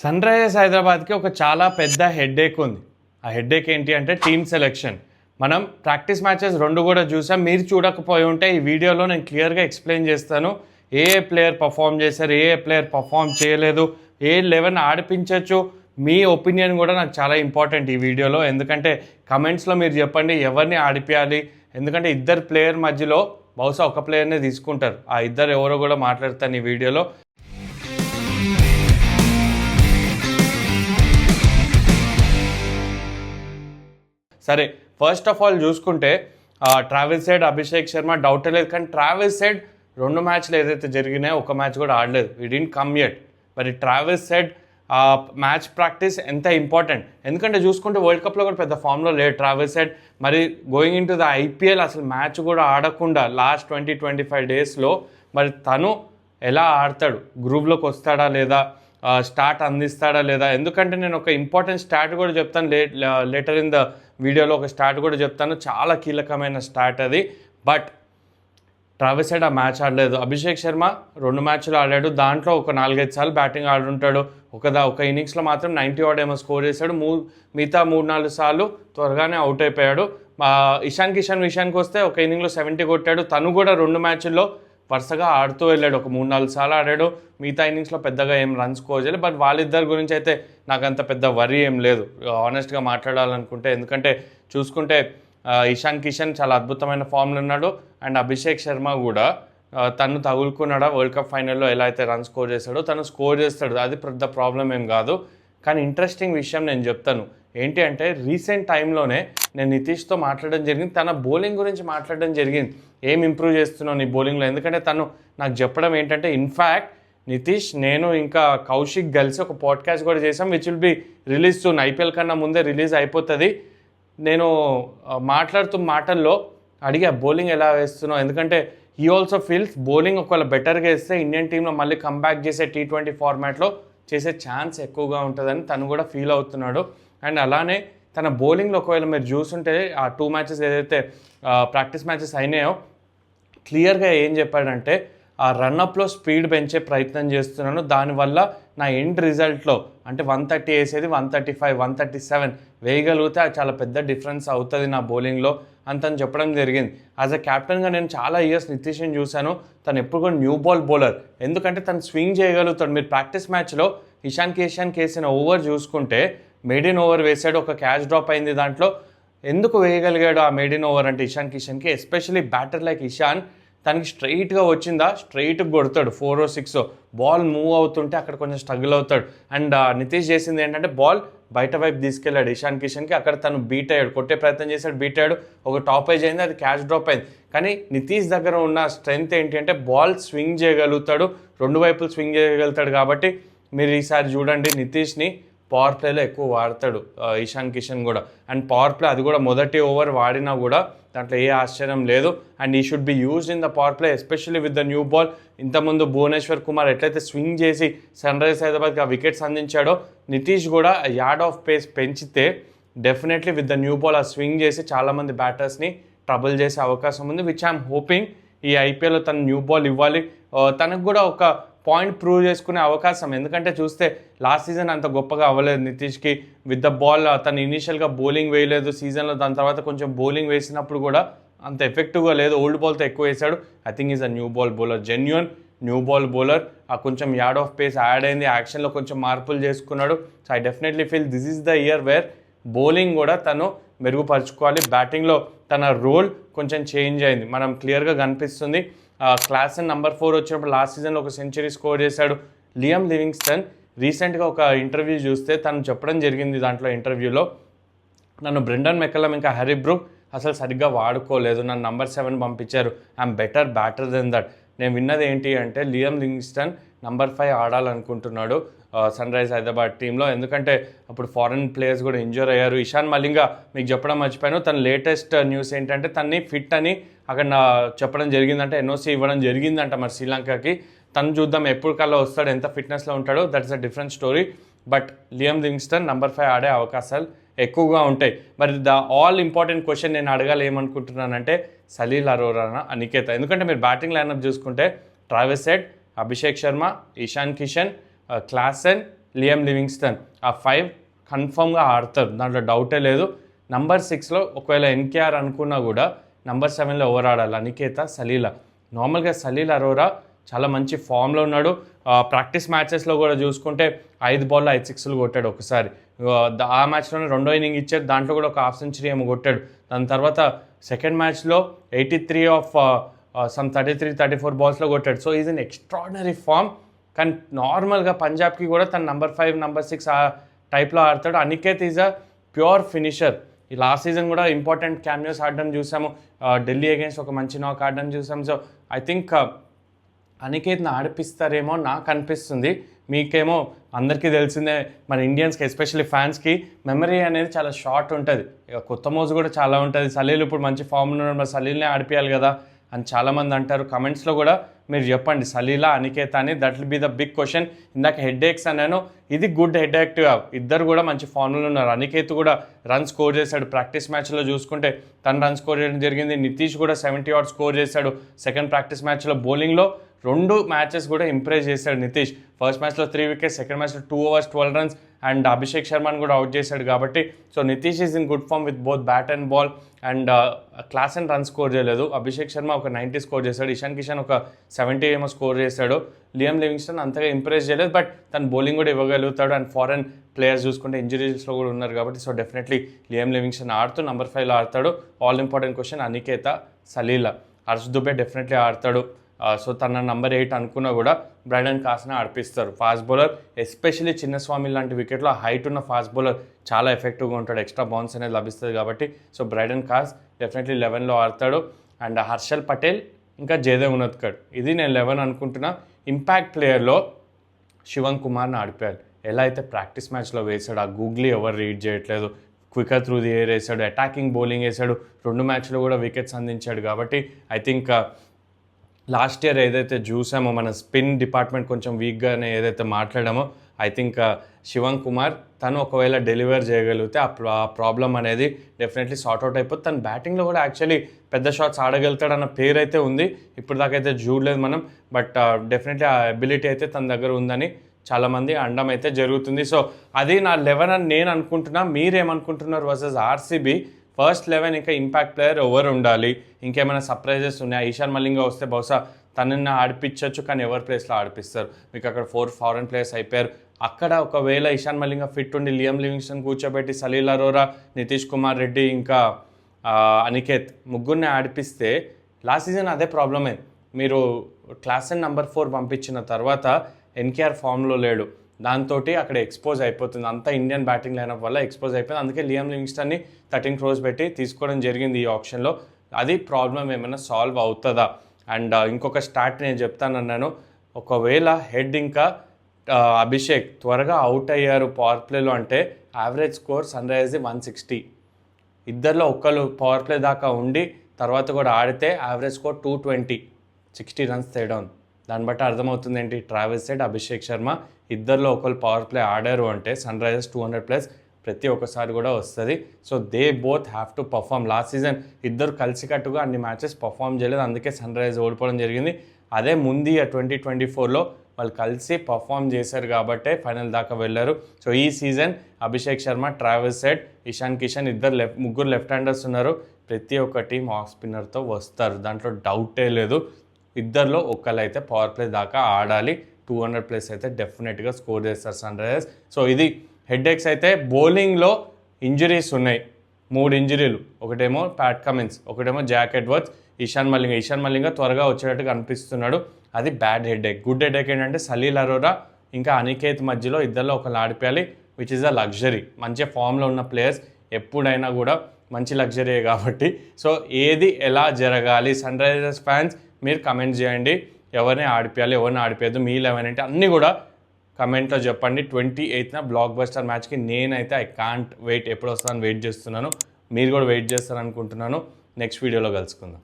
Sun Risers హైదరాబాద్కి ఒక చాలా పెద్ద హెడ్ఏక్ ఉంది. ఆ హెడ్ఏక్ ఏంటి అంటే టీమ్ సెలెక్షన్. మనం ప్రాక్టీస్ మ్యాచెస్ 2 కూడా చూసాం. మీరు చూడకపోయి ఉంటే ఈ వీడియోలో నేను క్లియర్గా ఎక్స్ప్లెయిన్ చేస్తాను. ఏ ప్లేయర్ పర్ఫామ్ చేశారు, ఏ ప్లేయర్ పర్ఫామ్ చేయలేదు, ఏ 11 ఆడిపించవచ్చు. మీ ఒపీనియన్ కూడా నాకు చాలా ఇంపార్టెంట్ ఈ వీడియోలో. ఎందుకంటే కమెంట్స్లో మీరు చెప్పండి ఎవరిని ఆడిపించాలి. ఎందుకంటే ఇద్దరు ప్లేయర్ మధ్యలో బహుశా ఒక ప్లేయర్నే తీసుకుంటారు. ఆ ఇద్దరు ఎవరో కూడా మాట్లాడతాను ఈ వీడియోలో. సరే, ఫస్ట్ ఆఫ్ ఆల్ చూసుకుంటే Travis Head, Abhishek Sharma doubt లేదు. కానీ ట్రావిస్ హెడ్ 2 మ్యాచ్లు ఏదైతే జరిగినాయో ఒక మ్యాచ్ కూడా ఆడలేదు. ఈ డిడ్ంట్ కమ్ యెట్. మరి ట్రావిస్ హెడ్ మ్యాచ్ ప్రాక్టీస్ ఎంత ఇంపార్టెంట్. ఎందుకంటే చూసుకుంటే వరల్డ్ కప్లో కూడా పెద్ద ఫామ్లో లేడు ట్రావిస్ హెడ్. మరి going in to the IPL అసలు మ్యాచ్ కూడా ఆడకుండా లాస్ట్ 20-25 డేస్లో మరి తను ఎలా ఆడతాడు, గ్రూప్లోకి వస్తాడా లేదా, స్టార్ట్ అందిస్తాడా లేదా. ఎందుకంటే నేను ఒక ఇంపార్టెంట్ స్టార్ట్ కూడా చెప్తాను లేటర్ ఇన్ ద వీడియోలో. ఒక స్టార్ట్ కూడా చెప్తాను, చాలా కీలకమైన స్టార్ట్ అది. బట్ ట్రావిస్ హెడ్ ఆ మ్యాచ్ ఆడలేదు. అభిషేక్ శర్మ 2 మ్యాచ్లు ఆడాడు. దాంట్లో ఒక 4-5 సార్లు బ్యాటింగ్ ఆడుంటాడు. ఒక ఇన్నింగ్స్లో మాత్రం 90 ఆడ్ ఏమో స్కోర్ చేశాడు. మిగతా 3-4 సార్లు త్వరగానే అవుట్ అయిపోయాడు. ఇషాన్ కిషన్ విషయానికి వస్తే ఒక ఇన్నింగ్లో 70 కొట్టాడు. తను కూడా 2 మ్యాచ్ల్లో వరుసగా ఆడుతూ వెళ్ళాడు. ఒక 3-4 సార్లు ఆడాడు. మిగతా ఇన్నింగ్స్లో పెద్దగా ఏం రన్ స్కోర్ చేయలేదు. బట్ వాళ్ళిద్దరి గురించి అయితే నాకు అంత పెద్ద వరీ ఏం లేదు ఆనెస్ట్గా మాట్లాడాలనుకుంటే. ఎందుకంటే చూసుకుంటే ఇషాన్ కిషన్ చాలా అద్భుతమైన ఫామ్లో ఉన్నాడు. అండ్ అభిషేక్ శర్మ కూడా తను తగులుకున్నాడా వరల్డ్ కప్ ఫైనల్లో ఎలా అయితే రన్ స్కోర్ చేశాడో తను స్కోర్ చేస్తాడు. అది పెద్ద ప్రాబ్లం ఏం కాదు. కానీ ఇంట్రెస్టింగ్ విషయం నేను చెప్తాను ఏంటి అంటే, రీసెంట్ టైంలోనే నేను నితీష్తో మాట్లాడడం జరిగింది. తన బౌలింగ్ గురించి మాట్లాడడం జరిగింది. ఏం ఇంప్రూవ్ చేస్తున్నావు నీ బౌలింగ్లో. ఎందుకంటే తను నాకు చెప్పడం ఏంటంటే, ఇన్ఫ్యాక్ట్ నితీష్, నేను ఇంకా కౌశిక్ కలిసి ఒక పాడ్కాస్ట్ కూడా చేసాం, which will be release soon. IPL కన్నా ముందే రిలీజ్ అయిపోతుంది. నేను మాట్లాడుతూ మాటల్లో అడిగా బౌలింగ్ ఎలా వేస్తున్నావు. ఎందుకంటే హీ ఆల్సో ఫీల్స్ బౌలింగ్ ఒకవేళ బెటర్గా వేస్తే ఇండియన్ టీంలో మళ్ళీ కంబ్యాక్ చేసే T20 ఫార్మాట్లో చేసే ఛాన్స్ ఎక్కువగా ఉంటుందని తను కూడా ఫీల్ అవుతున్నాడు. అండ్ అలానే తన బౌలింగ్లో ఒకవేళ మీరు చూస్తుంటే ఆ 2 మ్యాచెస్ ఏదైతే ప్రాక్టీస్ మ్యాచెస్ అయినాయో క్లియర్గా ఏం చెప్పాడంటే, ఆ రన్అప్లో స్పీడ్ పెంచే ప్రయత్నం చేస్తున్నాను. దానివల్ల నా ఎండ్ రిజల్ట్లో అంటే 130 వేసేది 135, 137 వేయగలిగితే అది చాలా పెద్ద డిఫరెన్స్ అవుతుంది నా బౌలింగ్లో అని తను చెప్పడం జరిగింది. యాజ్ అ క్యాప్టెన్గా నేను చాలా ఇయర్స్ నితీష్ని చూశాను. తను ఎప్పుడు కూడా న్యూ బాల్ బౌలర్. ఎందుకంటే తను స్వింగ్ చేయగలుగుతాడు. మీరు ప్రాక్టీస్ మ్యాచ్లో ఇషాన్ కిషన్ వేసిన ఓవర్ చూసుకుంటే మేడిన్ ఓవర్ వేసాడు, ఒక క్యాచ్ డ్రాప్ అయింది. దాంట్లో ఎందుకు వేయగలిగాడు ఆ మేడిన్ ఓవర్ అంటే ఇషాన్ కిషన్కి, ఎస్పెషలీ బ్యాటర్ లైక్ ఇషాన్ తనకి స్ట్రైట్గా వచ్చిందా స్ట్రైట్గా కొడతాడు 4 or 6. బాల్ మూవ్ అవుతుంటే అక్కడ కొంచెం స్ట్రగుల్ అవుతాడు. అండ్ నితీష్ చేసింది ఏంటంటే బాల్ బయట వైపు తీసుకెళ్ళాడు ఇషాన్ కిషన్కి. అక్కడ తను బీట్ అయ్యాడు, కొట్టే ప్రయత్నం చేశాడు, బీట్ అయ్యాడు. ఒక టాప్ ఏజ్ అయింది, అది క్యాచ్ డ్రాప్ అయింది. కానీ నితీష్ దగ్గర ఉన్న స్ట్రెంగ్త్ ఏంటి అంటే బాల్ స్వింగ్ చేయగలుగుతాడు, 2 వైపులు స్వింగ్ చేయగలుగుతాడు. కాబట్టి మీరు ఈసారి చూడండి నితీష్ని పవర్ ప్లేలో ఎక్కువ వాడతాడు ఇషాన్ కిషన్ కూడా. అండ్ పవర్ ప్లే అది కూడా మొదటి ఓవర్ వాడినా కూడా దాంట్లో ఏ ఆశ్చర్యం లేదు. అండ్ ఈ should be used in the power play, especially with the new ball. ఇంతకుముందు భువనేశ్వర్ కుమార్ ఎట్లయితే స్వింగ్ చేసి సన్ రైజర్స్ హైదరాబాద్కి ఆ వికెట్స్ అందించాడో, నితీష్ కూడా యార్డ్ ఆఫ్ పేస్ పెంచితే definitely with the new ball ఆ స్వింగ్ చేసి చాలామంది బ్యాటర్స్ని ట్రబుల్ చేసే అవకాశం ఉంది. విచ్ ఐఎమ్ హోపింగ్ ఈ ఐపీఎల్లో తను న్యూ బాల్ ఇవ్వాలి. తనకు కూడా ఒక పాయింట్ ప్రూవ్ చేసుకునే అవకాశం. ఎందుకంటే చూస్తే లాస్ట్ సీజన్ అంత గొప్పగా అవ్వలేదు నితీష్కి విత్ ద బాల్. తను ఇనీషియల్గా బౌలింగ్ వేయలేదు సీజన్లో. దాని తర్వాత కొంచెం బౌలింగ్ వేసినప్పుడు కూడా అంత ఎఫెక్టివ్గా లేదు, ఓల్డ్ బాల్తో ఎక్కువ వేశాడు. I think is a new ball bowler, genuine new ball bowler. ఆ కొంచెం యార్డ్ ఆఫ్ పేస్ యాడ్ అయింది, యాక్షన్లో కొంచెం మార్పులు చేసుకున్నాడు. So I definitely feel this is the year where bowling కూడా తను మెరుగుపరుచుకోవాలి. బ్యాటింగ్లో తన రోల్ కొంచెం చేంజ్ అయింది, మనం క్లియర్గా కనిపిస్తుంది. క్లాసెన్ నెంబర్ 4 వచ్చినప్పుడు లాస్ట్ సీజన్లో ఒక సెంచరీ స్కోర్ చేశాడు. లియామ్ లివింగ్స్టన్ రీసెంట్గా ఒక ఇంటర్వ్యూ చూస్తే తను చెప్పడం జరిగింది, దాంట్లో ఇంటర్వ్యూలో నన్ను బ్రెండన్ మెక్కలం ఇంకా హ్యారీ బ్రూక్ అసలు సరిగ్గా వాడుకోలేదు, నన్ను నెంబర్ 7 పంపించారు, I'm better batter than that. నేను విన్నది ఏంటి అంటే లియామ్ లివింగ్స్టన్ నెంబర్ 5 ఆడాలనుకుంటున్నాడు సన్ రైజర్స్ హైదరాబాద్ టీంలో. ఎందుకంటే అప్పుడు ఫారెన్ ప్లేయర్స్ కూడా ఇంజూర్ అయ్యారు. ఇషాన్ మలింగా మీకు చెప్పడం మర్చిపోయాను, తన లేటెస్ట్ న్యూస్ ఏంటంటే తన్ని ఫిట్ అని అక్కడ చెప్పడం జరిగిందంటే NOC ఇవ్వడం జరిగిందంట మరి శ్రీలంకకి. తను చూద్దాం ఎప్పుడు కల్లా వస్తాడు, ఎంత ఫిట్నెస్లో ఉంటాడో, that's a different story. But Liam Livingstone number 5 ఆడే అవకాశాలు ఎక్కువగా ఉంటాయి. మరి ద ఆల్ ఇంపార్టెంట్ క్వశ్చన్ నేను అడగాలి ఏమనుకుంటున్నానంటే సలీల్ అరోరానా అనికేత. ఎందుకంటే మీరు బ్యాటింగ్ లైనప్ చూసుకుంటే Travis Head, Abhishek Sharma, Ishan Kishan, Klaasen, Liam Livingstone. ఆ 5 కన్ఫర్మ్గా ఆడతారు, దాంట్లో డౌటే లేదు. నంబర్ 6లో ఒకవేళ ఎన్కేఆర్ అనుకున్నా కూడా నంబర్ 7లో ఎవరు ఆడాలి? అనికేత, సలీలా. నార్మల్గా సలీల్ అరోరా చాలా మంచి ఫామ్లో ఉన్నాడు. ప్రాక్టీస్ మ్యాచెస్లో కూడా చూసుకుంటే 5 బాల్లో 5 సిక్స్లు కొట్టాడు ఒకసారి. ఆ మ్యాచ్లోనే రెండో ఇన్నింగ్ ఇచ్చాడు, దాంట్లో కూడా ఒక హాఫ్ సెంచరీ ఏమో కొట్టాడు. దాని తర్వాత సెకండ్ మ్యాచ్లో 83 ఆఫ్ సమ్ 33-34 బాల్స్లో కొట్టాడు. So is an extraordinary form. కానీ నార్మల్గా పంజాబ్కి కూడా తన నంబర్ 5, నంబర్ 6 ఆ టైప్లో ఆడతాడు. Aniket is a pure finisher. ఈ లాస్ట్ సీజన్ కూడా ఇంపార్టెంట్ క్యామియోస్ ఆడడం చూసాము, ఢిల్లీ అగేన్స్ట్ ఒక మంచి నాక్ ఆడడం చూసాము. సో ఐ థింక్ అనికేత్ని ఆడిపిస్తారేమో నాకు అనిపిస్తుంది. మీకేమో అందరికీ తెలిసిందే, మన ఇండియన్స్కి ఎస్పెషల్లీ ఫ్యాన్స్కి మెమరీ అనేది చాలా షార్ట్ ఉంటుంది. ఇక కొత్త మోజు కూడా చాలా ఉంటుంది. సలీల్ ఇప్పుడు మంచి ఫామ్లో ఉన్నాడు, మరి సలీల్నే ఆడిపియాలి కదా అని చాలామంది అంటారు. కమెంట్స్లో కూడా మీరు చెప్పండి సలీలా, అనికేత అని. That will be the big question. ఇందాక హెడ్ ఏక్స్ అన్నాను, ఇది గుడ్ హెడ్ ఏక్. ఇద్దరు కూడా మంచి ఫామ్లో ఉన్నారు. అనికేత్ కూడా రన్ స్కోర్ చేశాడు ప్రాక్టీస్ మ్యాచ్లో చూసుకుంటే, తను రన్ స్కోర్ చేయడం జరిగింది. నితీష్ కూడా 70 odd స్కోర్ చేశాడు సెకండ్ ప్రాక్టీస్ మ్యాచ్లో. బౌలింగ్లో 2 మ్యాచెస్ కూడా ఇంప్రెస్ చేశాడు నితీష్. ఫస్ట్ మ్యాచ్లో 3 wickets, సెకండ్ మ్యాచ్లో 2 overs 12 runs అండ్ అభిషేక్ శర్మని కూడా అవుట్ చేశాడు. కాబట్టి so Nitish is in good form with both bat and ball. And class and run score చేయలేదు. అభిషేక్ శర్మ ఒక 90 స్కోర్ చేశాడు. ఇషాన్ కిషన్ ఒక 70 ఏమో స్కోర్ చేశాడు. లియామ్ లివింగ్స్టన్ అంతగా ఇంప్రెస్ చేయలేదు, బట్ తన బౌలింగ్ కూడా ఇవ్వగలుగుతాడు. అండ్ ఫారెన్ ప్లేయర్స్ చూసుకుంటే ఇంజరీస్లో కూడా ఉన్నారు కాబట్టి సో డెఫినెట్లీ లియామ్ లివింగ్స్టన్ ఆడుతూ నంబర్ 5లో ఆడతాడు. ఆల్ ఇంపార్టెంట్ క్వశ్చన్ అనికేత, సలీలా. హర్ష్ దుబే డెఫినెట్లీ ఆడతాడు. సో తన నంబర్ 8 అనుకున్నా కూడా బ్రైడన్ కాస్ని ఆడిపిస్తారు. ఫాస్ట్ బౌలర్, ఎస్పెషల్లీ చిన్నస్వామి లాంటి వికెట్లో హైట్ ఉన్న ఫాస్ట్ బౌలర్ చాలా ఎఫెక్టివ్గా ఉంటాడు. ఎక్స్ట్రా బౌన్స్ అనేది లభిస్తుంది కాబట్టి సో బ్రైడన్ కాస్ డెఫినెట్లీ 11లో ఆడతాడు. అండ్ హర్షల్ పటేల్ ఇంకా జయదేవ్ ఉనద్కడ్, ఇది నేను 11 అనుకుంటున్నా. ఇంపాక్ట్ ప్లేయర్లో శివన్ కుమార్ని ఆడిపోయాడు. ఎలా అయితే ప్రాక్టీస్ మ్యాచ్లో వేశాడు, ఆ గూగ్లీ ఎవరు రీడ్ చేయట్లేదు, క్వికర్ త్రూ ది ఎయిర్ వేశాడు, అటాకింగ్ బౌలింగ్ వేశాడు, 2 మ్యాచ్లో కూడా వికెట్స్ అందించాడు. కాబట్టి ఐ థింక్ లాస్ట్ ఇయర్ ఏదైతే చూసామో మన స్పిన్ డిపార్ట్మెంట్ కొంచెం వీక్గానే ఏదైతే మాట్లాడామో, ఐ థింక్ శివన్ కుమార్ తను ఒకవేళ డెలివర్ చేయగలిగితే ఆ ప్రాబ్లం అనేది డెఫినెట్లీ సార్ట్అవుట్ అయిపోతుంది. తను బ్యాటింగ్లో కూడా యాక్చువల్లీ పెద్ద షాట్స్ ఆడగలుగుతాడన్న పేరు అయితే ఉంది. ఇప్పుడు దాకైతే చూడలేదు మనం, బట్ డెఫినెట్లీ ఆ ఎబిలిటీ అయితే తన దగ్గర ఉందని చాలామంది అనడం అయితే జరుగుతుంది. సో అది నా 11 అని నేను అనుకుంటున్నా. మీరేమనుకుంటున్నారు? వర్సెస్ ఆర్సీబీ ఫస్ట్ 11 ఇంకా ఇంపాక్ట్ ప్లేయర్ ఎవరు ఉండాలి? ఇంకేమైనా సర్ప్రైజెస్ ఉన్నాయా? ఈశాన్ మలింగ వస్తే బహుశా తనని ఆడిపించవచ్చు, కానీ ఎవరి ప్లేస్లో ఆడిపిస్తారు? మీకు అక్కడ 4 ఫారెన్ ప్లేయర్స్ అయిపోయారు. అక్కడ ఒకవేళ ఈశాన్ మలింగ ఫిట్ ఉండి లియామ్ లివింగ్స్టన్ కూర్చోబెట్టి సలీల్ అరోరా, నితీష్ కుమార్ రెడ్డి ఇంకా అనికేత్ ముగ్గురిని ఆడిపిస్తే లాస్ట్ సీజన్ అదే ప్రాబ్లమే. మీరు క్లాసెన్ నంబర్ 4 పంపించిన తర్వాత ఎన్కేఆర్ ఫామ్లో లేడు, దాంతో అక్కడ ఎక్స్పోజ్ అయిపోతుంది. అంతా ఇండియన్ బ్యాటింగ్ లైనప్ వల్ల ఎక్స్పోజ్ అయిపోయింది. అందుకే లియామ్ లివింగ్స్టన్ని 13 crores పెట్టి తీసుకోవడం జరిగింది ఈ ఆప్షన్లో. అది ప్రాబ్లం ఏమైనా సాల్వ్ అవుతుందా? అండ్ ఇంకొక స్టార్ట్ నేను చెప్తానన్నాను, ఒకవేళ హెడ్ ఇంకా అభిషేక్ త్వరగా అవుట్ అయ్యారు పవర్ ప్లేలో అంటే యావరేజ్ స్కోర్ సన్ రైజర్స్ది 160. ఇద్దరిలో ఒకళ్ళు పవర్ ప్లే దాకా ఉండి తర్వాత కూడా ఆడితే యావరేజ్ స్కోర్ 220, 60 runs తేడా ఉంది. దాన్ని బట్టి అర్థమవుతుంది ఏంటి, ట్రావిస్ హెడ్, అభిషేక్ శర్మ ఇద్దరిలో ఒకళ్ళు పవర్ ప్లే ఆడారు అంటే సన్ రైజర్స్ 200+ ప్రతి ఒక్కసారి కూడా వస్తుంది. So they both have to perform. Last season ఇద్దరు కలిసికట్టుగా అన్ని మ్యాచెస్ పర్ఫామ్ చేయలేదు, అందుకే సన్ రైజర్స్ ఓడిపోవడం జరిగింది. అదే ముందు 2024లో వాళ్ళు కలిసి పర్ఫామ్ చేశారు కాబట్టే ఫైనల్ దాకా వెళ్ళారు. సో ఈ season Abhishek Sharma, Travis head, Ishan Kishan ముగ్గురు లెఫ్ట్ హ్యాండర్స్ ఉన్నారు. ప్రతి ఒక్క టీం ఆఫ్ స్పిన్నర్తో వస్తారు, దాంట్లో డౌటే లేదు. ఇద్దరిలో ఒకళ్ళైతే పవర్ ప్లే దాకా ఆడాలి. 200+ అయితే డెఫినెట్గా స్కోర్ చేస్తారు సన్ రైజర్స్. సో ఇది హెడ్ఏక్స్. అయితే బౌలింగ్లో ఇంజరీస్ ఉన్నాయి, 3 ఇంజరీలు. ఒకటేమో ప్యాట్ కమిన్స్, ఒకటేమో జాక్ ఎడ్వర్డ్స్, ఈశాన్ మలింగ త్వరగా వచ్చేటట్టుగా అనిపిస్తున్నాడు. అది బ్యాడ్ హెడ్ఏక్. గుడ్ హెడ్ఏక్ ఏంటంటే సలీల్ అరోరా ఇంకా అనికేత్ మధ్యలో ఇద్దరిలో ఒకళ్ళు ఆడిపోయాలి, విచ్ ఇస్ అ లగ్జరీ. మంచి ఫామ్లో ఉన్న ప్లేయర్స్ ఎప్పుడైనా కూడా మంచి లగ్జరీయే కాబట్టి సో ఏది ఎలా జరగాలి? సన్ రైజర్స్ ఫ్యాన్స్ మీరు కమెంట్ చేయండి, ఎవరిని ఆడిపోయాలి, ఎవరిని ఆడిపోయద్దు, మీ 11 అంటే అన్నీ కూడా కమెంట్లో చెప్పండి. 28న బ్లాక్ బస్టర్ మ్యాచ్కి నేనైతే ఐ కాంట్ వెయిట్, ఎప్పుడు వస్తుందని వెయిట్ చేస్తున్నాను. మీరు కూడా వెయిట్ చేస్తారనుకుంటున్నాను. నెక్స్ట్ వీడియోలో కలుసుకుందాం.